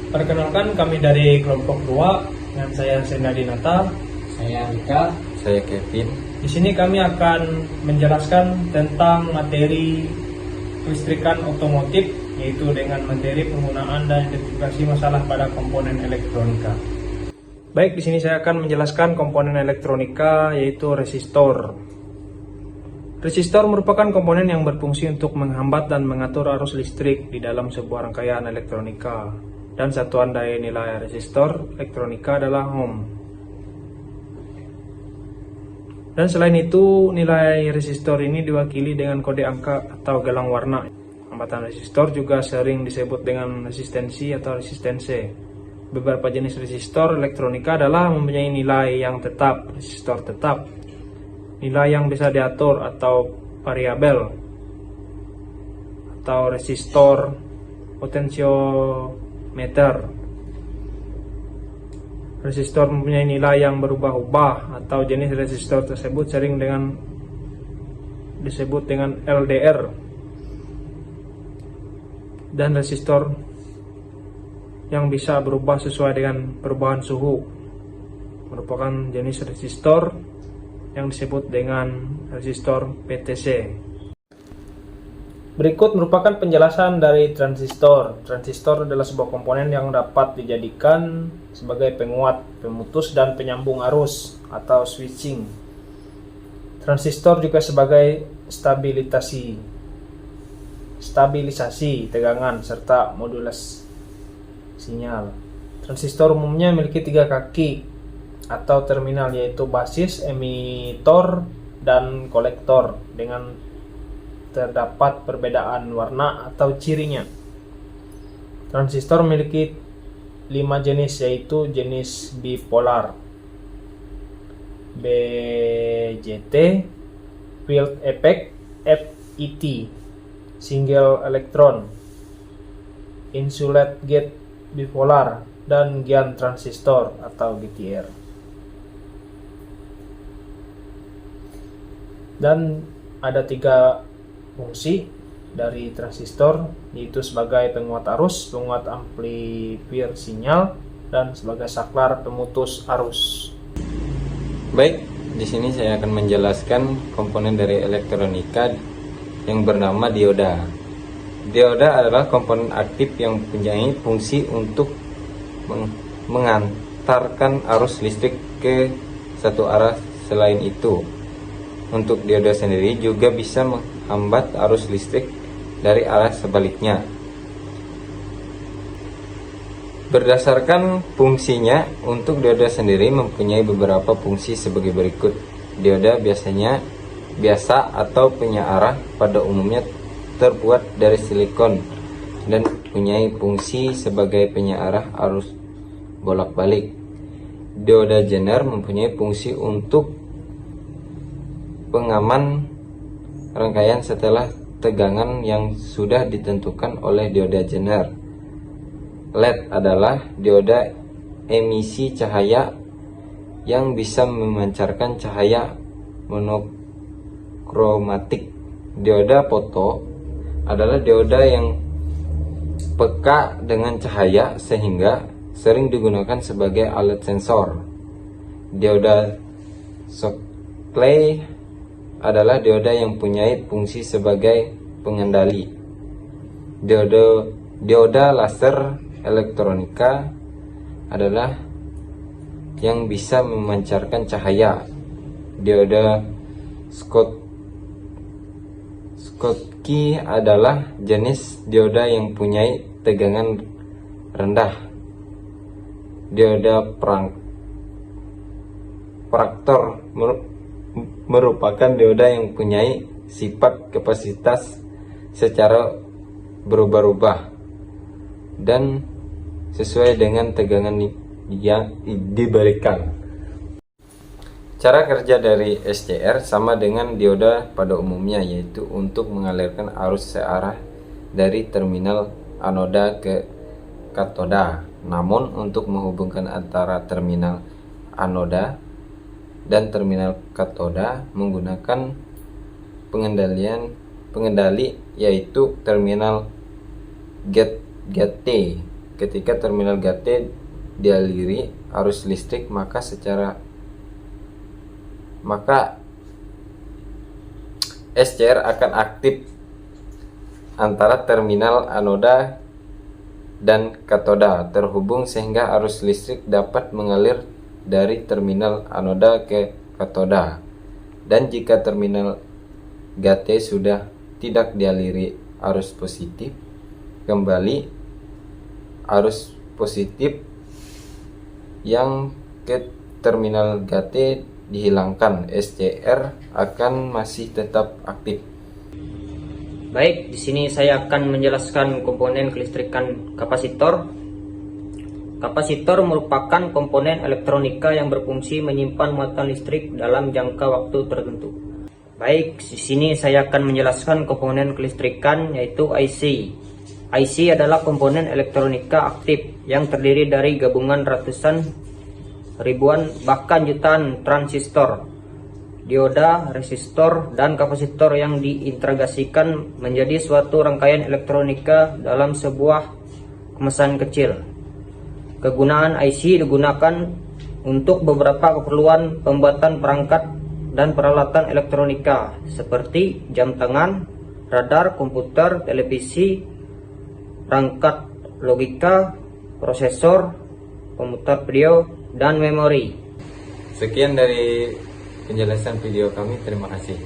Perkenalkan, kami dari kelompok 2 dengan saya Senda Dinata. Saya Rika. Saya Kevin. Di sini kami akan menjelaskan tentang materi kelistrikan otomotif, yaitu dengan materi penggunaan dan identifikasi masalah pada komponen elektronika. Baik, di sini saya akan menjelaskan komponen elektronika, yaitu resistor. Resistor merupakan komponen yang berfungsi untuk menghambat dan mengatur arus listrik di dalam sebuah rangkaian elektronika. Dan satuan daya nilai resistor elektronika adalah ohm. Dan selain itu, nilai resistor ini diwakili dengan kode angka atau gelang warna. Hambatan resistor juga sering disebut dengan resistensi atau resistense. Beberapa jenis resistor elektronika adalah mempunyai nilai yang tetap, resistor tetap, nilai yang bisa diatur atau variabel, atau resistor potentiometer. Resistor mempunyai nilai yang berubah-ubah, atau jenis resistor tersebut sering disebut dengan LDR. Dan resistor yang bisa berubah sesuai dengan perubahan suhu merupakan jenis resistor yang disebut dengan resistor PTC. Berikut merupakan penjelasan dari transistor. Transistor adalah sebuah komponen yang dapat dijadikan sebagai penguat, pemutus, dan penyambung arus atau switching. Transistor juga sebagai stabilisasi tegangan serta modulasi sinyal. Transistor umumnya memiliki 3 kaki atau terminal, yaitu basis, emitor, dan kolektor, dengan terdapat perbedaan warna atau cirinya. Transistor memiliki 5 jenis, yaitu jenis bipolar, BJT, field effect, FET, single electron, insulated gate bipolar, dan GaN transistor atau GTR. Dan ada 3 fungsi dari transistor, yaitu sebagai penguat arus, penguat amplifier sinyal, dan sebagai saklar pemutus arus. Baik, di sini saya akan menjelaskan komponen dari elektronika yang bernama dioda. Dioda adalah komponen aktif yang mempunyai fungsi untuk mengantarkan arus listrik ke satu arah. Selain itu, untuk dioda sendiri juga bisa menghambat arus listrik dari arah sebaliknya. Berdasarkan fungsinya, untuk dioda sendiri mempunyai beberapa fungsi sebagai berikut. Dioda biasa atau penyearah pada umumnya terbuat dari silikon dan mempunyai fungsi sebagai penyearah arus bolak-balik. Dioda Zener mempunyai fungsi untuk pengaman rangkaian setelah tegangan yang sudah ditentukan oleh dioda Zener. LED adalah dioda emisi cahaya yang bisa memancarkan cahaya monokromatik. Dioda foto adalah dioda yang peka dengan cahaya sehingga sering digunakan sebagai alat sensor. Dioda Shockley adalah dioda yang punya fungsi sebagai pengendali. Dioda laser elektronika adalah yang bisa memancarkan cahaya. Dioda Schottky adalah jenis dioda yang punya tegangan rendah. Dioda Praktor merupakan dioda yang punya sifat kapasitas secara berubah-ubah dan sesuai dengan tegangan yang diberikan. Cara kerja dari SCR sama dengan dioda pada umumnya, yaitu untuk mengalirkan arus searah dari terminal anoda ke katoda. Namun untuk menghubungkan antara terminal anoda dan terminal katoda menggunakan pengendali, yaitu terminal gate ketika terminal GATE dialiri arus listrik, maka SCR akan aktif antara terminal anoda dan katoda terhubung sehingga arus listrik dapat mengalir dari terminal anoda ke katoda. Dan jika terminal GATE sudah tidak dialiri arus positif, kembali arus positif yang ke terminal GATE dihilangkan, SCR akan masih tetap aktif. Baik, di sini saya akan menjelaskan komponen kelistrikan kapasitor. Kapasitor merupakan komponen elektronika yang berfungsi menyimpan muatan listrik dalam jangka waktu tertentu. Baik, di sini saya akan menjelaskan komponen kelistrikan, yaitu IC. IC adalah komponen elektronika aktif yang terdiri dari gabungan ratusan, ribuan, bahkan jutaan transistor, dioda, resistor, dan kapasitor yang diintegrasikan menjadi suatu rangkaian elektronika dalam sebuah kemasan kecil. Kegunaan IC digunakan untuk beberapa keperluan pembuatan perangkat dan peralatan elektronika seperti jam tangan, radar, komputer, televisi, perangkat logika, prosesor, pemutar video, dan memori. Sekian dari penjelasan video kami, terima kasih.